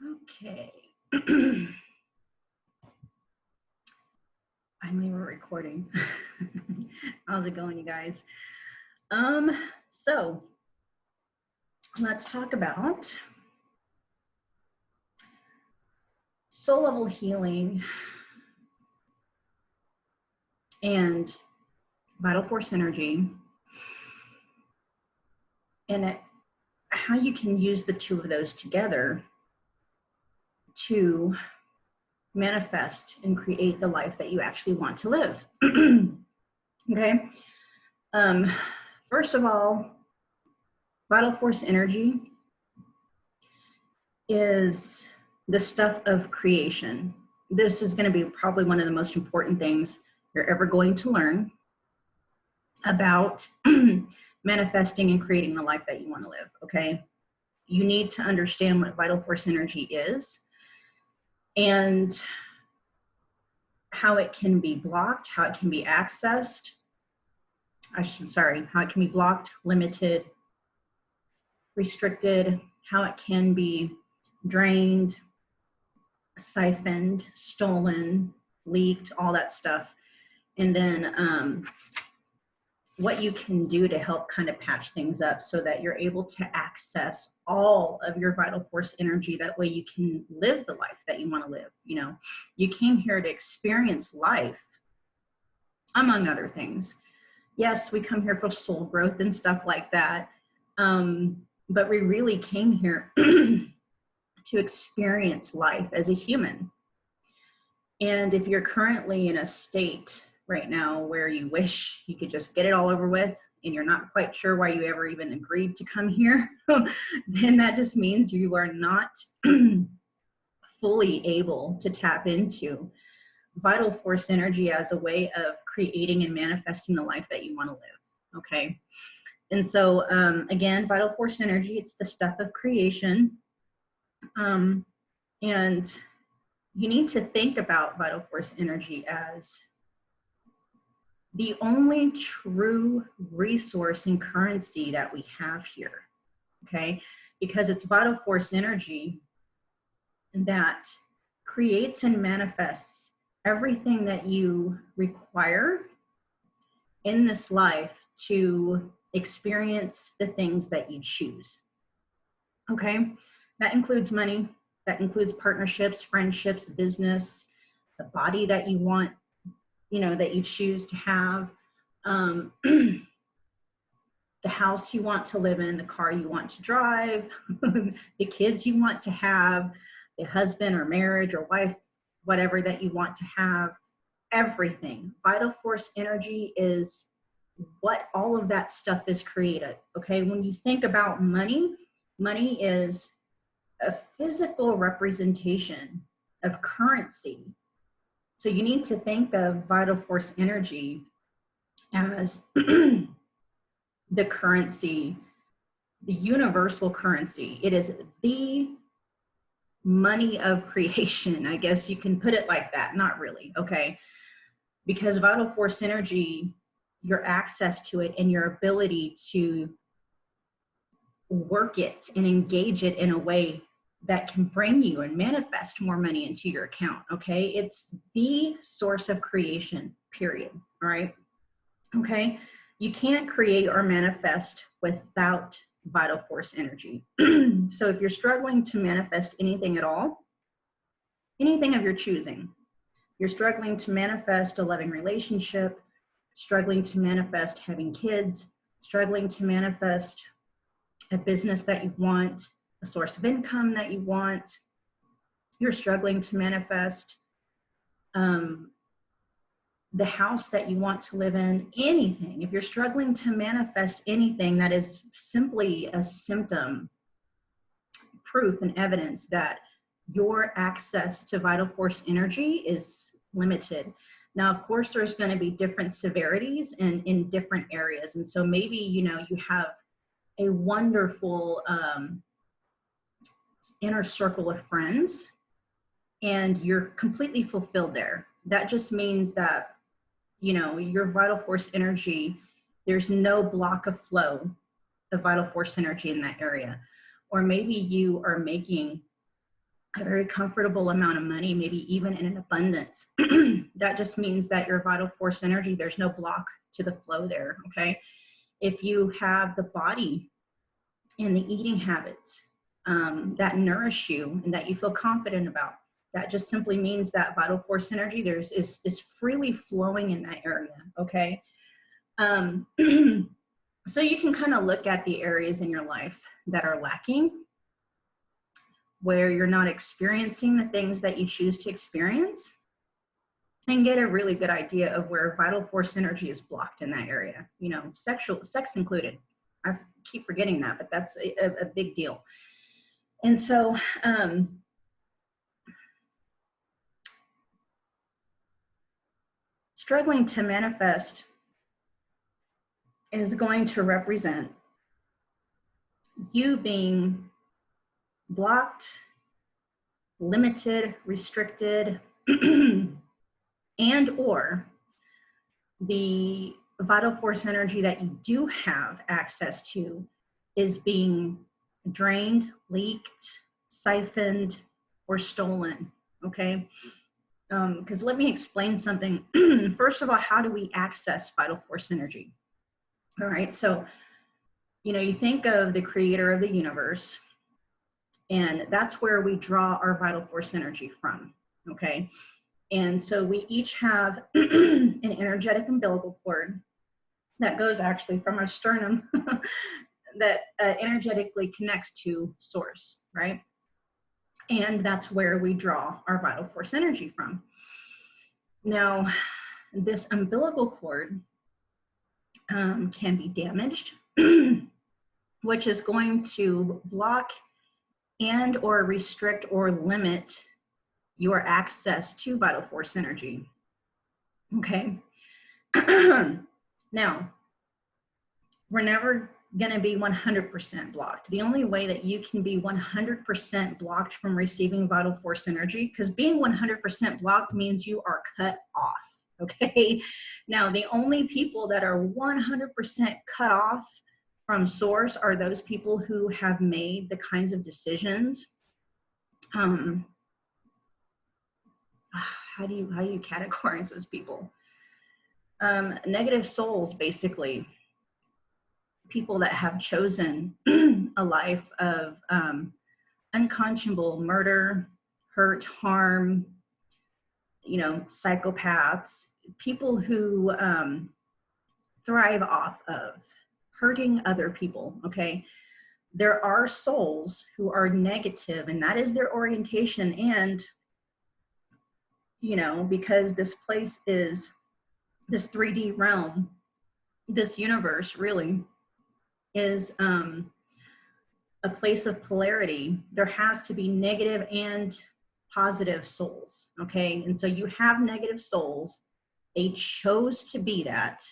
Okay. Finally, we're recording. How's it going, you guys? So let's talk about soul level healing and vital force energy, and how you can use the two of those together to manifest and create the life that you actually want to live. Okay. First of all, vital force energy is the stuff of creation. This is going to be probably one of the most important things you're ever going to learn about manifesting and creating the life that you want to live. Okay. You need to understand what vital force energy is and how it can be blocked, how it can be accessed. How it can be blocked, limited, restricted, how it can be drained, siphoned, stolen, leaked, all that stuff. And then what you can do to help kind of patch things up so that you're able to access all of your vital force energy. That way you can live the life that you want to live. You know, you came here to experience life, among other things. Yes, we come here for soul growth and stuff like that. But we really came here to experience life as a human. And if you're currently in a state right now where you wish you could just get it all over with and you're not quite sure why you ever even agreed to come here, then that just means you are not fully able to tap into vital force energy as a way of creating and manifesting the life that you want to live. Okay. And so, again, vital force energy, it's the stuff of creation. And you need to think about vital force energy as the only true resource and currency that we have here, okay? Because it's vital force energy that creates and manifests everything that you require in this life to experience the things that you choose, okay? That includes money, that includes partnerships, friendships, business, the body that you want, you know, that you choose to have, the house you want to live in, the car you want to drive, the kids you want to have, the husband or marriage or wife, whatever that you want to have, everything. Vital force energy is what all of that stuff is created, okay? When you think about money, money is a physical representation of currency. So you need to think of vital force energy as the currency, the universal currency. It is the money of creation. I guess you can put it like that. Not really, okay? Because vital force energy, your access to it and your ability to work it and engage it in a way that can bring you and manifest more money into your account, okay? It's the source of creation, period, all right? Okay? You can't create or manifest without vital force energy. So if you're struggling to manifest anything at all, anything of your choosing, you're struggling to manifest a loving relationship, struggling to manifest having kids, struggling to manifest a business that you want, a source of income that you want, you're struggling to manifest the house that you want to live in, anything. If you're struggling to manifest anything, that is simply a symptom, proof and evidence that your access to vital force energy is limited. Now, of course, there's going to be different severities in different areas. And so maybe, you know, you have a wonderful inner circle of friends and you're completely fulfilled there. That just means that, you know, your vital force energy, there's no block of flow of vital force energy in that area. Or maybe you are making a very comfortable amount of money, maybe even in an abundance. That just means that your vital force energy, there's no block to the flow there, okay? If you have the body and the eating habits that nourish you and that you feel confident about, that just simply means that vital force energy is freely flowing in that area, okay? So you can kind of look at the areas in your life that are lacking, where you're not experiencing the things that you choose to experience, and get a really good idea of where vital force energy is blocked in that area, you know, sex included. I keep forgetting that, but that's a big deal. And so, struggling to manifest is going to represent you being blocked, limited, restricted, and or the vital force energy that you do have access to is being drained, leaked, siphoned, or stolen, okay? Because let me explain something. First of all, how do we access vital force energy? All right, so, you know, you think of the creator of the universe, and that's where we draw our vital force energy from, okay? And so we each have an energetic umbilical cord that goes actually from our sternum that energetically connects to source, right? And that's where we draw our vital force energy from. Now, this umbilical cord can be damaged, which is going to block and or restrict or limit your access to vital force energy, okay? Now, we're never going to be 100% blocked. The only way that you can be 100% blocked from receiving vital force energy, because being 100% blocked means you are cut off, okay? Now, the only people that are 100% cut off from source are those people who have made the kinds of decisions. How do you categorize those people? Negative souls, basically. People that have chosen a life of unconscionable murder, hurt, harm, you know, psychopaths, people who thrive off of hurting other people, okay? There are souls who are negative, and that is their orientation. And, you know, because this place is this 3D realm, this universe really is a place of polarity. There has to be negative and positive souls, okay? And so you have negative souls. They chose to be that,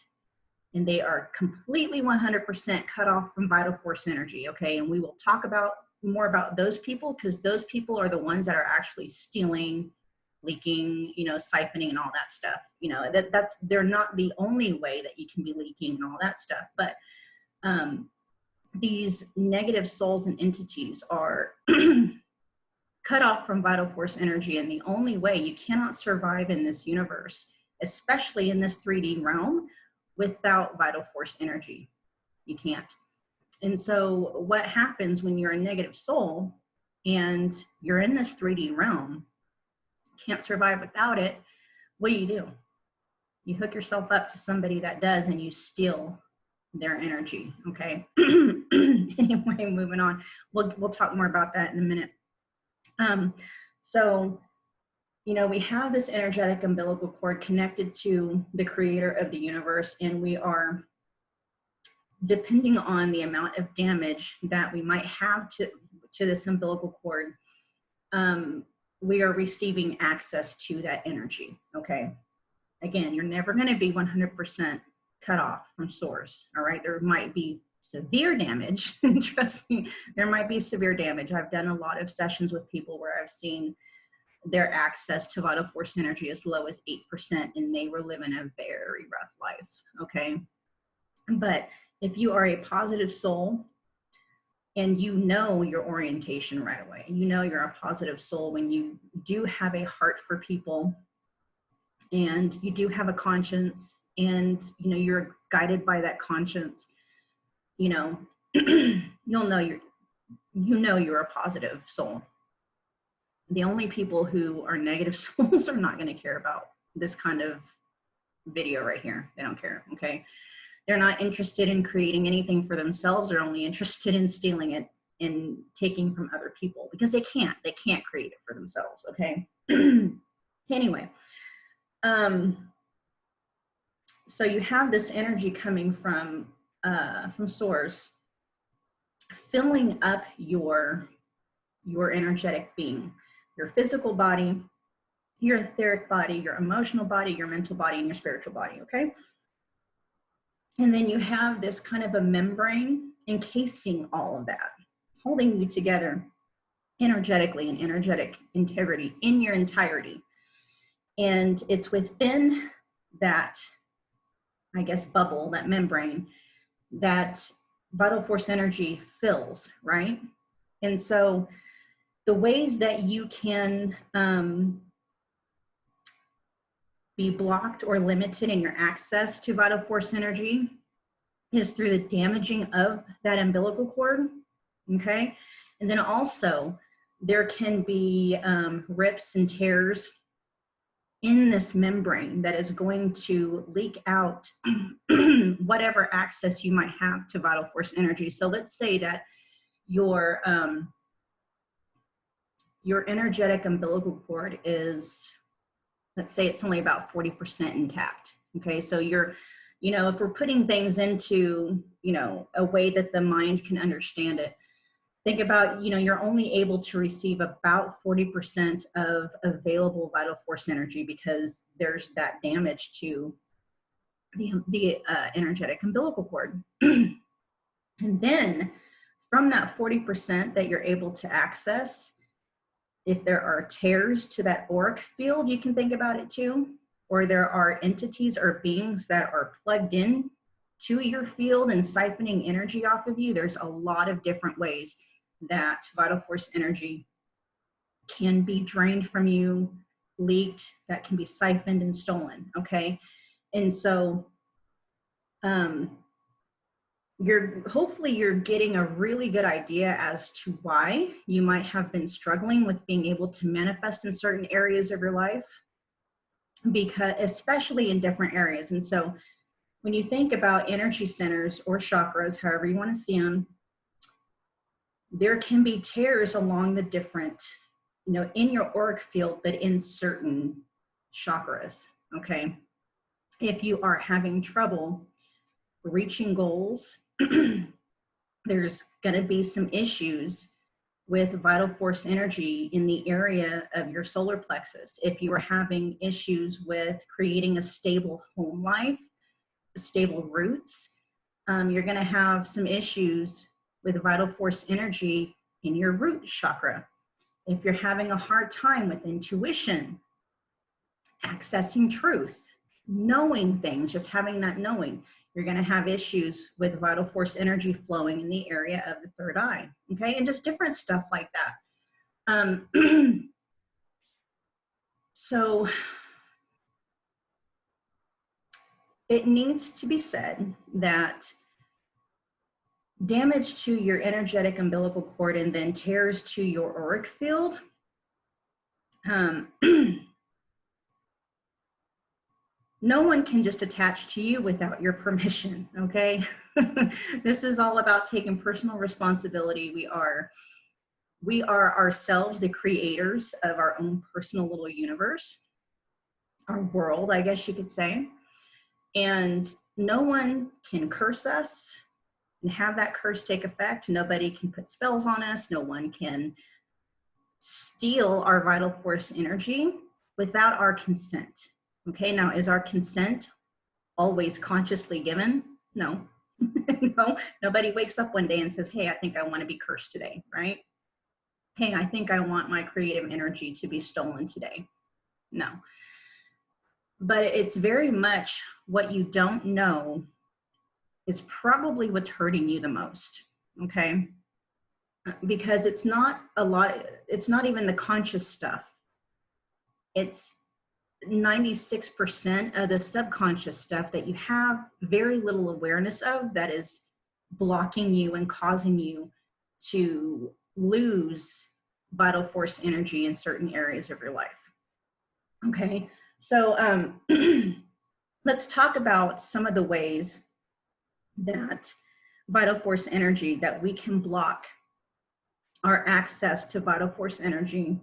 and they are completely 100% cut off from vital force energy, okay? And we will talk about more about those people, because those people are the ones that are actually stealing, leaking, you know, siphoning and all that stuff. You know, they're not the only way that you can be leaking and all that stuff, but these negative souls and entities are cut off from vital force energy. And the only way, you cannot survive in this universe, especially in this 3D realm, without vital force energy. You can't. And so what happens when you're a negative soul and you're in this 3D realm, can't survive without it, what do? You hook yourself up to somebody that does, and you steal their energy, okay? Anyway, moving on. We'll talk more about that in a minute. So, you know, we have this energetic umbilical cord connected to the creator of the universe, and we are, depending on the amount of damage that we might have to this umbilical cord, we are receiving access to that energy, okay? Again, you're never going to be 100% cut off from source, all right? There might be severe damage. Trust me, there might be severe damage. I've done a lot of sessions with people where I've seen their access to vital force energy as low as 8%, and they were living a very rough life, okay? But if you are a positive soul, And you know your orientation right away. You know you're a positive soul when you do have a heart for people, and you do have a conscience, and you know you're guided by that conscience. You know, you'll know you're a positive soul. The only people who are negative souls are not going to care about this kind of video right here. They don't care. Okay, they're not interested in creating anything for themselves. They're only interested in stealing it and taking from other people, because they can't create it for themselves. Okay. Anyway, so you have this energy coming from source, filling up your energetic being, your physical body, your etheric body, your emotional body, your mental body, and your spiritual body. Okay. And then you have this kind of a membrane encasing all of that, holding you together energetically and energetic integrity in your entirety. And it's within that, I guess, bubble, that membrane, that vital force energy fills, right? And so the ways that you can be blocked or limited in your access to vital force energy is through the damaging of that umbilical cord. Okay. And then also there can be rips and tears in this membrane that is going to leak out whatever access you might have to vital force energy. So let's say that your energetic umbilical cord is, let's say it's only about 40% intact. Okay, so you're, you know, if we're putting things into, you know, a way that the mind can understand it, think about, you know, you're only able to receive about 40% of available vital force energy, because there's that damage to the energetic umbilical cord. And then from that 40% that you're able to access, if there are tears to that auric field, you can think about it too, or there are entities or beings that are plugged in to your field and siphoning energy off of you. There's a lot of different ways that vital force energy can be drained from you, leaked, that can be siphoned and stolen. Okay. And so hopefully you're getting a really good idea as to why you might have been struggling with being able to manifest in certain areas of your life, because especially in different areas. And so when you think about energy centers or chakras, however you want to see them, there can be tears along the different, you know, in your auric field, but in certain chakras. Okay. If you are having trouble reaching goals, there's going to be some issues with vital force energy in the area of your solar plexus. If you are having issues with creating a stable home life, stable roots, you're going to have some issues with vital force energy in your root chakra. If you're having a hard time with intuition, accessing truth, knowing things, just having that knowing, you're going to have issues with vital force energy flowing in the area of the third eye. Okay. And just different stuff like that. So it needs to be said that damage to your energetic umbilical cord and then tears to your auric field, no one can just attach to you without your permission, okay? This is all about taking personal responsibility. We are ourselves the creators of our own personal little universe, our world, I guess you could say. And no one can curse us and have that curse take effect. Nobody can put spells on us. No one can steal our vital force energy without our consent. Okay, now is our consent always consciously given? No. No, nobody wakes up one day and says, hey, I think I want to be cursed today, right? Hey, I think I want my creative energy to be stolen today. No. But it's very much what you don't know is probably what's hurting you the most, okay? because it's not a lot, it's not even the conscious stuff. It's 96% of the subconscious stuff that you have very little awareness of, that is blocking you and causing you to lose vital force energy in certain areas of your life. Okay, so let's talk about some of the ways that vital force energy, that we can block our access to vital force energy,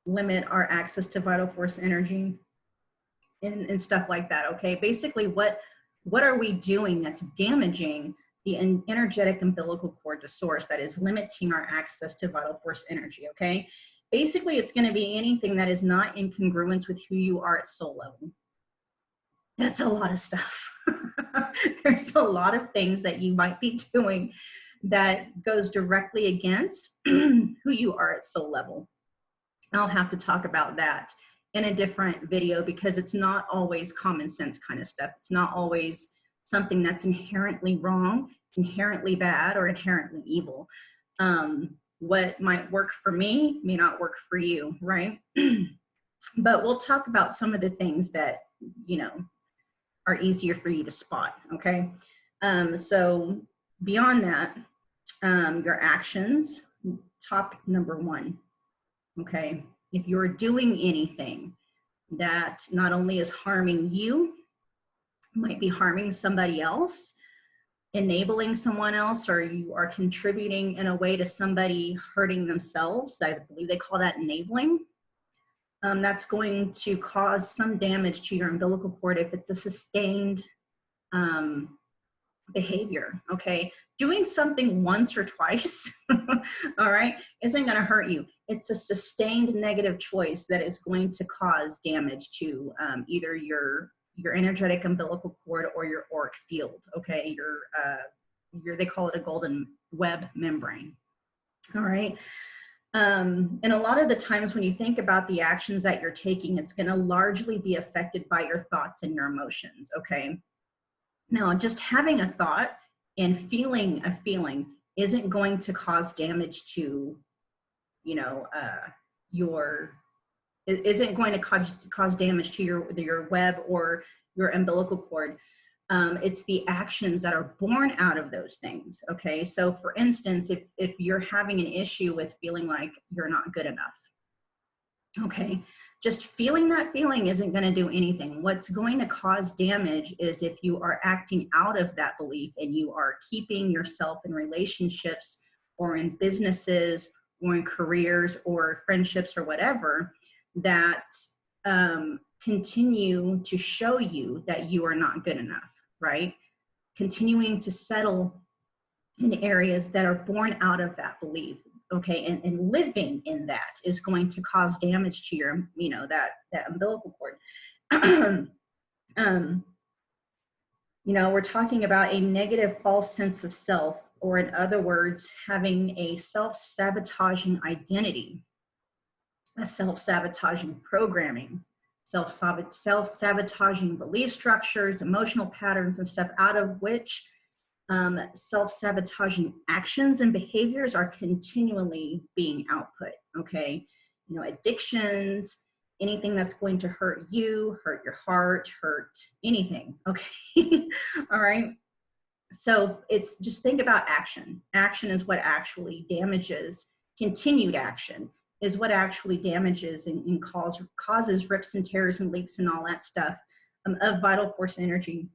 limit our access to vital force energy, and stuff like that. Okay, basically what are we doing that's damaging the energetic umbilical cord to source, that is limiting our access to vital force energy? Okay, basically it's going to be anything that is not in congruence with who you are at soul level. That's a lot of stuff. There's a lot of things that you might be doing that goes directly against who you are at soul level. I'll have to talk about that in a different video, because it's not always common sense kind of stuff. It's not always something that's inherently wrong, inherently bad, or inherently evil. What might work for me may not work for you, right? But we'll talk about some of the things that, you know, are easier for you to spot, okay? So beyond that, your actions, topic number one, okay? If you're doing anything that not only is harming you, might be harming somebody else, enabling someone else, or you are contributing in a way to somebody hurting themselves, I believe they call that enabling. That's going to cause some damage to your umbilical cord if it's a sustained behavior, okay? Doing something once or twice, all right, isn't gonna hurt you. It's a sustained negative choice that is going to cause damage to either your energetic umbilical cord or your auric field, okay? They call it a golden web membrane, all right? And a lot of the times when you think about the actions that you're taking, it's going to largely be affected by your thoughts and your emotions, okay? Now, just having a thought and feeling a feeling isn't going to cause damage to, you know, isn't going to cause damage to your web or your umbilical cord. It's the actions that are born out of those things, okay? So for instance, if you're having an issue with feeling like you're not good enough, okay, just feeling that feeling isn't going to do anything. What's going to cause damage is if you are acting out of that belief and you are keeping yourself in relationships or in businesses or in careers or friendships or whatever that continue to show you that you are not good enough, right? Continuing to settle in areas that are born out of that belief, okay? And living in that is going to cause damage to your, you know, that umbilical cord. You know, we're talking about a negative false sense of self, or in other words, having a self-sabotaging identity, a self-sabotaging programming, self-sabotaging belief structures, emotional patterns and stuff, out of which self-sabotaging actions and behaviors are continually being output, okay? You know, addictions, anything that's going to hurt you, hurt your heart, hurt anything, okay? All right? So it's just think about action. Action is what actually damages. Continued action is what actually damages and causes rips and tears and leaks and all that stuff of vital force energy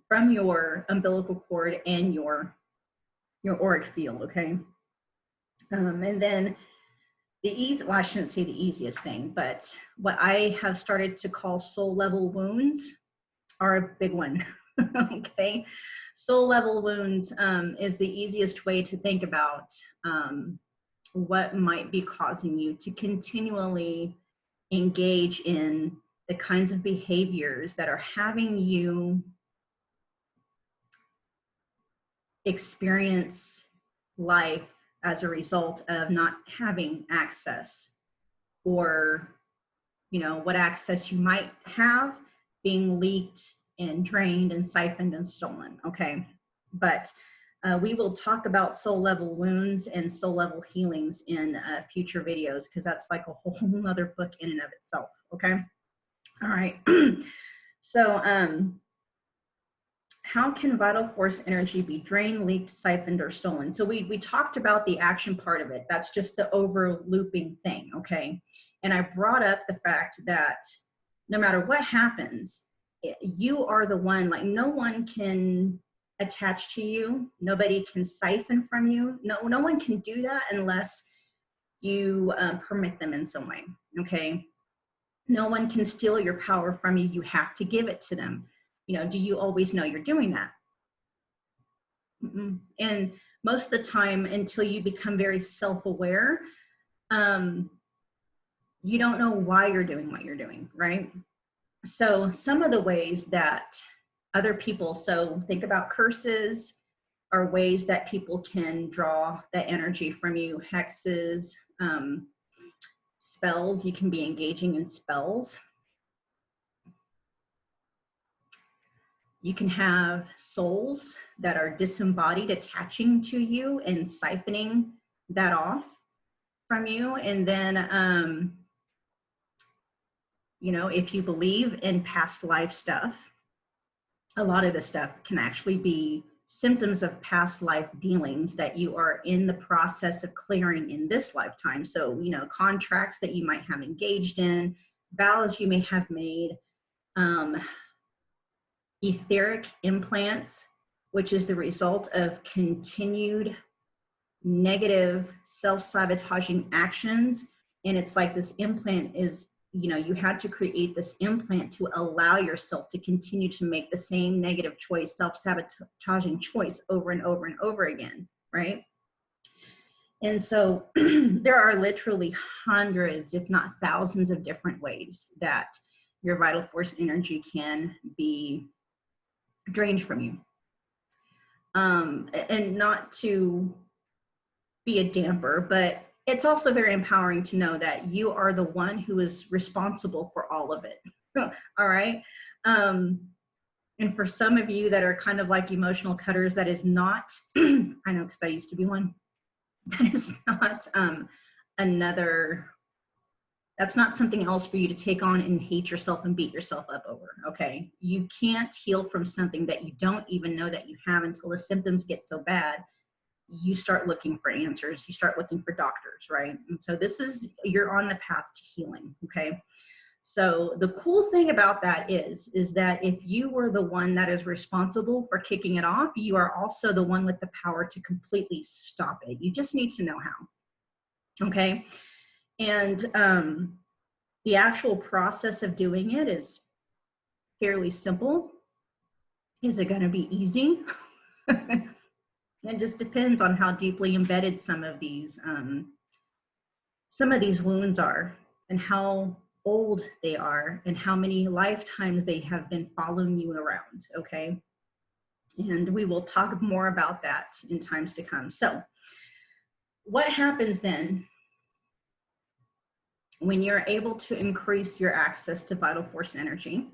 from your umbilical cord and your auric field, okay? And then well, I shouldn't say the easiest thing, but what I have started to call soul level wounds are a big one, okay? Soul level wounds is the easiest way to think about what might be causing you to continually engage in the kinds of behaviors that are having you experience life as a result of not having access, or, you know, what access you might have being leaked and drained and siphoned and stolen, okay? But We will talk about soul level wounds and soul level healings in future videos, because that's like a whole nother book in and of itself. Okay. All right. So, how can vital force energy be drained, leaked, siphoned, or stolen? So we talked about the action part of it. That's just the overlooping thing, okay? And I brought up the fact that no matter what happens, you are the one, like no one can attach to you. Nobody can siphon from you. No one can do that unless you permit them in some way, okay? No one can steal your power from you. You have to give it to them. Do you always know you're doing that? And most of the time, until you become very self-aware, you don't know why you're doing what you're doing, right? So some of the ways that other people, so think about curses, are ways that people can draw that energy from you. Hexes, spells, you can be engaging in spells. You can have souls that are disembodied attaching to you and siphoning that off from you. And then, if you believe in past life stuff, a lot of this stuff can actually be symptoms of past life dealings that you are in the process of clearing in this lifetime. So, contracts that you might have engaged in, vows you may have made, etheric implants, which is the result of continued negative self-sabotaging actions. And it's like this implant is, you had to create this implant to allow yourself to continue to make the same negative choice, self-sabotaging choice over and over and over again, right? And so there are literally hundreds, if not thousands, of different ways that your vital force energy can be drained from you. And not to be a damper, but it's also very empowering to know that you are the one who is responsible for all of it. All right. And for some of you that are kind of like emotional cutters, that is not, I know, because I used to be one, that is not that's not something else for you to take on and hate yourself and beat yourself up over, okay? You can't heal from something that you don't even know that you have until the symptoms get so bad. You start looking for answers. You start looking for doctors, right? And so you're on the path to healing, okay? So the cool thing about that is that if you were the one that is responsible for kicking it off, you are also the one with the power to completely stop it. You just need to know how, okay? And the actual process of doing it is fairly simple. Is it going to be easy? It just depends on how deeply embedded some of these wounds are, and how old they are, and how many lifetimes they have been following you around, okay? And we will talk more about that in times to come. So what happens then when you're able to increase your access to vital force energy,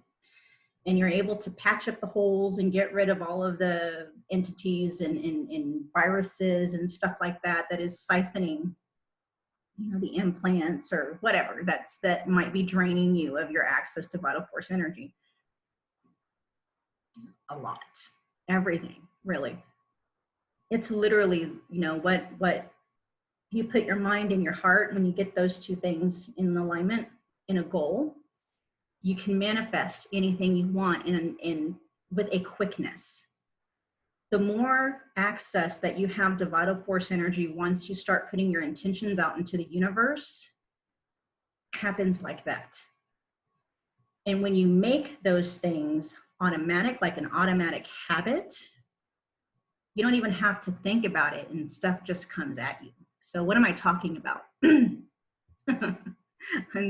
and you're able to patch up the holes and get rid of all of the entities and viruses and stuff like that is siphoning, the implants or whatever that might be draining you of your access to vital force energy? A lot, everything, really. It's literally, what you put your mind and your heart, when you get those two things in alignment in a goal, you can manifest anything you want in with a quickness. The more access that you have to vital force energy, once you start putting your intentions out into the universe, happens like that. And when you make those things automatic, like an automatic habit, you don't even have to think about it, and stuff just comes at you. So what am I talking about? And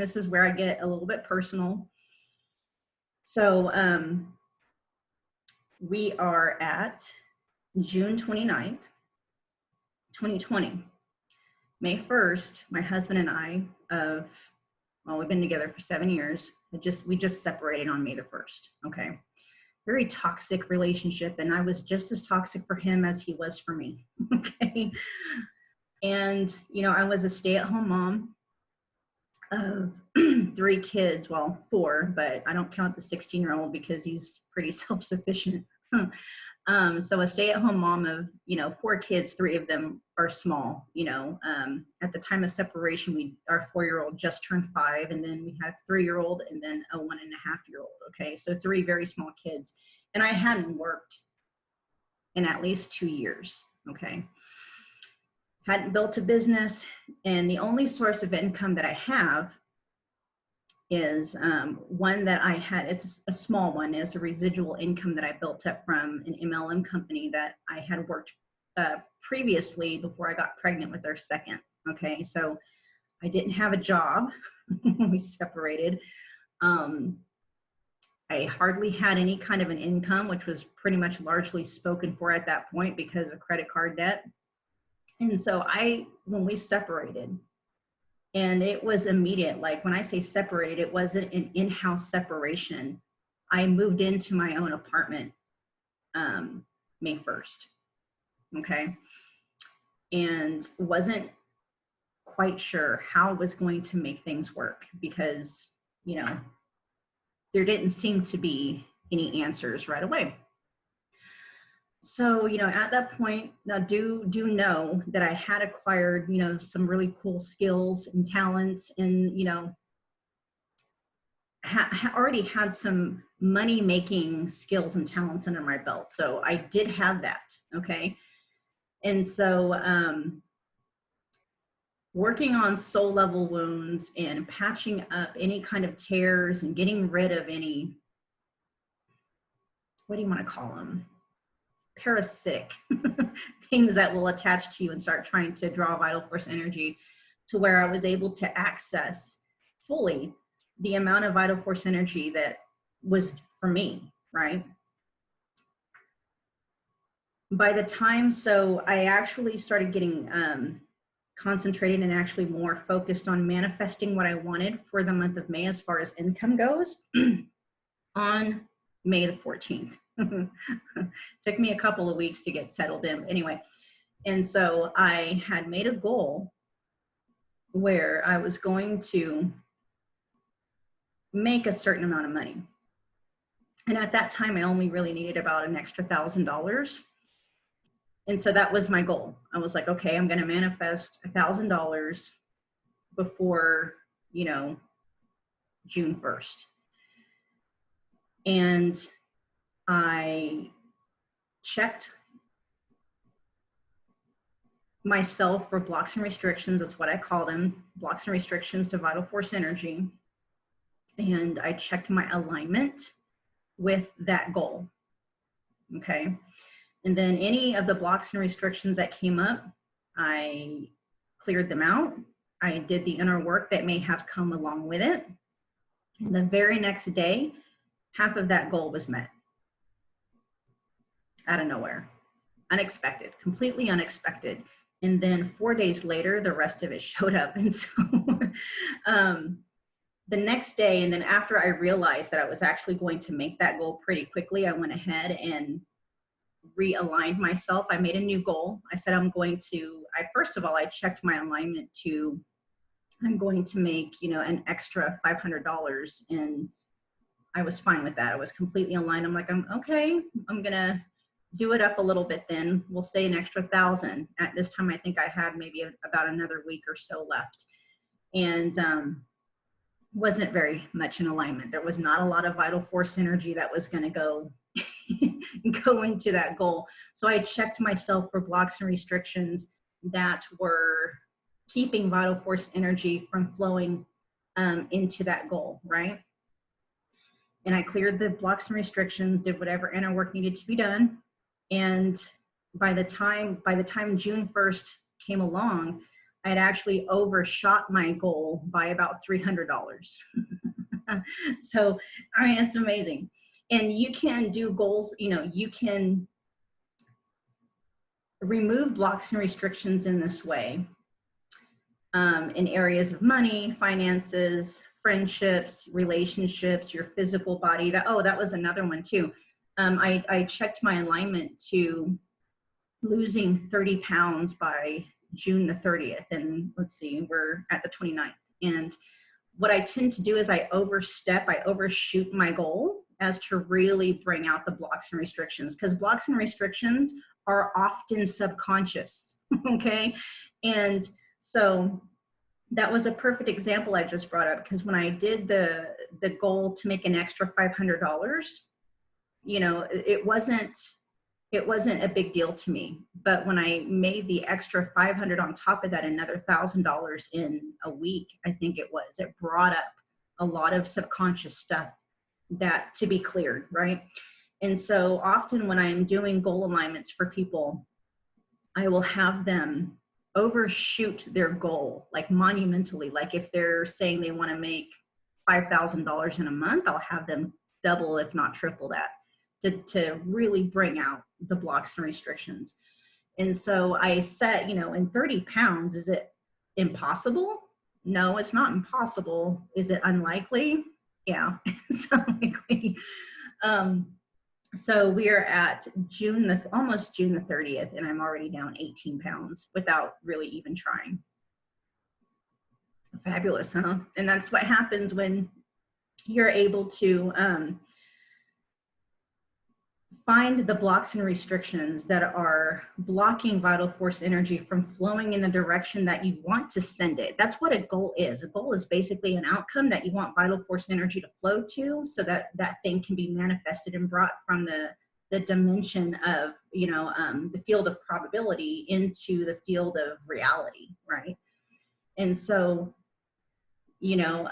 this is where I get a little bit personal. So we are at June 29th, 2020. May 1st, my husband and I we've been together for 7 years. We just separated on May the 1st, okay? very toxic relationship, and I was just as toxic for him as he was for me. Okay. And, you know, I was a stay-at-home mom of 3 kids, well, 4, but I don't count the 16-year-old because he's pretty self-sufficient. So a stay-at-home mom of, you know, 4 kids, 3 of them are small. You know, at the time of separation, our 4-year-old just turned 5, and then we had a 3-year-old and then a 1.5-year-old. Okay, so 3 very small kids, and I hadn't worked in at least 2 years. Okay, hadn't built a business, and the only source of income that I have is one that I had. It's a small one. It's a residual income that I built up from an MLM company that I had worked previously before I got pregnant with our second. Okay, so I didn't have a job when we separated. I hardly had any kind of an income, which was pretty much largely spoken for at that point because of credit card debt. And so when we separated, and it was immediate. Like when I say separated, it wasn't an in-house separation. I moved into my own apartment May 1st, okay? And wasn't quite sure how I was going to make things work because, you know, there didn't seem to be any answers right away. So, you know, at that point, now do know that I had acquired, you know, some really cool skills and talents, and, you know, already had some money making skills and talents under my belt. So I did have that. Okay. And so, working on soul level wounds and patching up any kind of tears and getting rid of any, what do you want to call them? Parasitic things that will attach to you and start trying to draw vital force energy, to where I was able to access fully the amount of vital force energy that was for me, right? By the time, so I actually started getting concentrated and actually more focused on manifesting what I wanted for the month of May as far as income goes on May the 14th. Took me a couple of weeks to get settled in anyway. And so I had made a goal where I was going to make a certain amount of money. And at that time, I only really needed about an extra $1,000. And so that was my goal. I was like, okay, I'm going to manifest $1,000 before, you know, June 1st. And I checked myself for blocks and restrictions. That's what I call them, blocks and restrictions to vital force energy. And I checked my alignment with that goal. Okay. And then any of the blocks and restrictions that came up, I cleared them out. I did the inner work that may have come along with it. And the very next day, half of that goal was met. Out of nowhere. Unexpected, completely unexpected. And then 4 days later, the rest of it showed up. And so the next day, and then after I realized that I was actually going to make that goal pretty quickly, I went ahead and realigned myself. I made a new goal. I said, first of all, I checked my alignment to, I'm going to make, you know, an extra $500. And I was fine with that. I was completely aligned. I'm like, I'm going to do it up a little bit then. We'll say an extra 1,000. At this time, I think I had maybe about another week or so left. And wasn't very much in alignment. There was not a lot of vital force energy that was going to go into that goal. So I checked myself for blocks and restrictions that were keeping vital force energy from flowing into that goal, right? And I cleared the blocks and restrictions, did whatever inner work needed to be done. And by the time June 1st came along, I had actually overshot my goal by about $300. So, I mean, it's amazing. And you can do goals, you know, you can remove blocks and restrictions in this way in areas of money, finances, friendships, relationships, your physical body. That was another one too. I checked my alignment to losing 30 pounds by June the 30th. And let's see, we're at the 29th. And what I tend to do is I overshoot my goal as to really bring out the blocks and restrictions, because blocks and restrictions are often subconscious, okay? And so that was a perfect example I just brought up, because when I did the goal to make an extra $500, you know, it wasn't a big deal to me. But when I made the extra 500 on top of that, another $1,000 in a week, I think it brought up a lot of subconscious stuff that to be cleared, right? And so often when I'm doing goal alignments for people, I will have them overshoot their goal, like monumentally. Like if they're saying they want to make $5,000 in a month, I'll have them double, if not triple that, to really bring out the blocks and restrictions. And so I set, you know, in 30 pounds, is it impossible? No, it's not impossible. Is it unlikely? Yeah, it's unlikely. So we are at almost June the 30th, and I'm already down 18 pounds without really even trying. Fabulous, huh? And that's what happens when you're able to find the blocks and restrictions that are blocking vital force energy from flowing in the direction that you want to send it. That's what a goal is. A goal is basically an outcome that you want vital force energy to flow to, so that that thing can be manifested and brought from the dimension of, you know, the field of probability into the field of reality, right? And so, you know,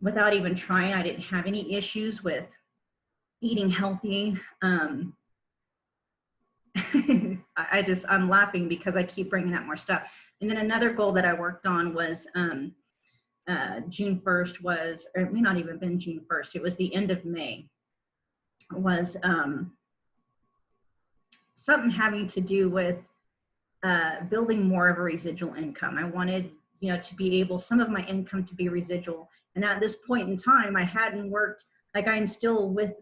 without even trying, I didn't have any issues with eating healthy. I'm laughing because I keep bringing up more stuff. And then another goal that I worked on was June 1st was, or it may not even been June 1st, it was the end of May, was something having to do with building more of a residual income. I wanted, you know, to be able, some of my income to be residual. And at this point in time, I hadn't worked, like I was still with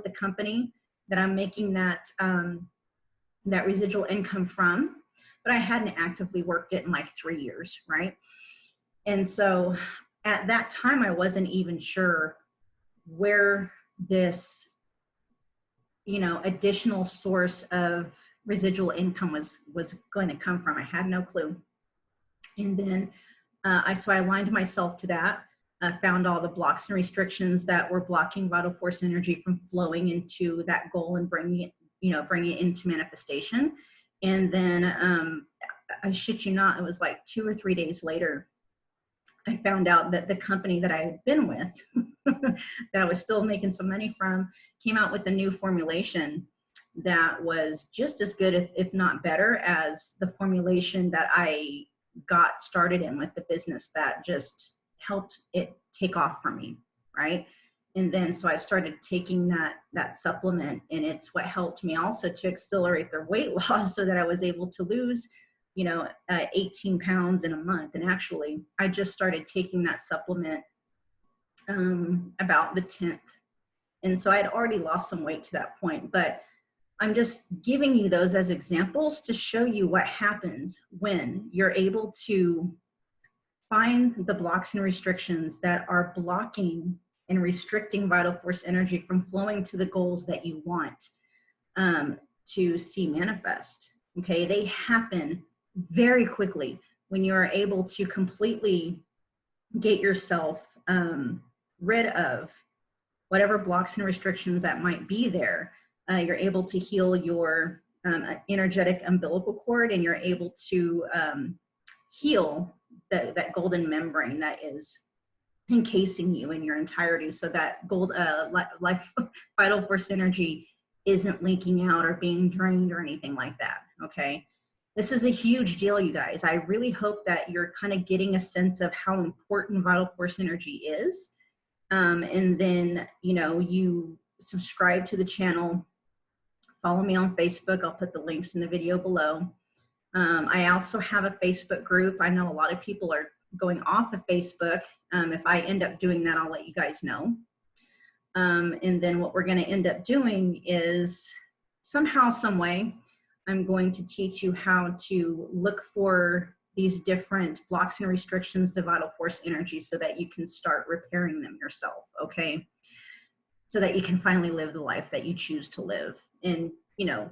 the company that I'm making that, that residual income from, but I hadn't actively worked it in like 3 years, right? And so at that time, I wasn't even sure where this, you know, additional source of residual income was going to come from. I had no clue. And then so I aligned myself to that. Found all the blocks and restrictions that were blocking vital force energy from flowing into that goal and bringing it, you know, bringing it into manifestation. And then I shit you not, it was like 2 or 3 days later, I found out that the company that I had been with, that I was still making some money from, came out with a new formulation that was just as good, if not better, as the formulation that I got started in with the business that just helped it take off for me, right? And then so I started taking that supplement, and it's what helped me also to accelerate their weight loss, so that I was able to lose, you know, 18 pounds in a month. And actually, I just started taking that supplement about the 10th. And so I had already lost some weight to that point, but I'm just giving you those as examples to show you what happens when you're able to find the blocks and restrictions that are blocking and restricting vital force energy from flowing to the goals that you want to see manifest. Okay, they happen very quickly when you are able to completely get yourself rid of whatever blocks and restrictions that might be there. You're able to heal your energetic umbilical cord, and you're able to heal that golden membrane that is encasing you in your entirety, so that life vital force energy isn't leaking out or being drained or anything like that. Okay, this is a huge deal, you guys. I really hope that you're kind of getting a sense of how important vital force energy is, and then, you know, you subscribe to the channel, follow me on Facebook. I'll put the links in the video below. I also have a Facebook group. I know a lot of people are going off of Facebook. If I end up doing that, I'll let you guys know. And then what we're going to end up doing is somehow, some way, I'm going to teach you how to look for these different blocks and restrictions to vital force energy so that you can start repairing them yourself, okay? So that you can finally live the life that you choose to live and, you know,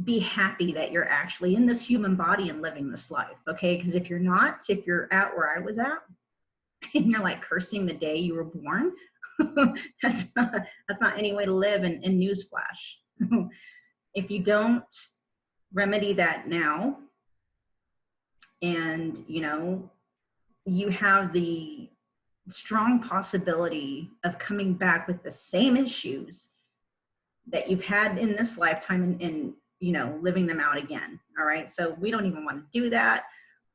be happy that you're actually in this human body and living this life, okay? Because if you're not, if you're at where I was at and you're like cursing the day you were born, that's not any way to live. And newsflash, if you don't remedy that now, and you know, you have the strong possibility of coming back with the same issues that you've had in this lifetime and you know, living them out again. All right. So we don't even want to do that.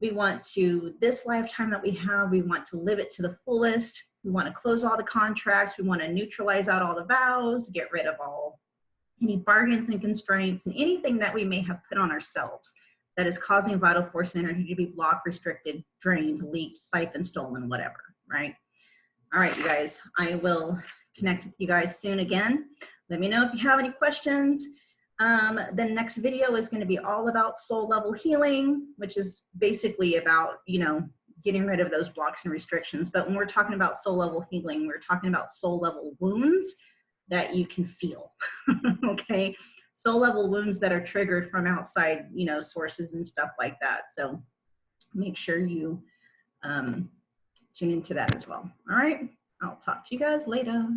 We want to, this lifetime that we have, we want to live it to the fullest. We want to close all the contracts. We want to neutralize out all the vows, get rid of all any bargains and constraints and anything that we may have put on ourselves that is causing vital force energy to be blocked, restricted, drained, leaked, siphoned, stolen, whatever, right? All right, you guys, I will connect with you guys soon again. Let me know if you have any questions. The next video is going to be all about soul level healing, which is basically about, you know, getting rid of those blocks and restrictions. But when we're talking about soul level healing, we're talking about soul level wounds that you can feel, okay? Soul level wounds that are triggered from outside, you know, sources and stuff like that. So make sure you tune into that as well. All right, I'll talk to you guys later.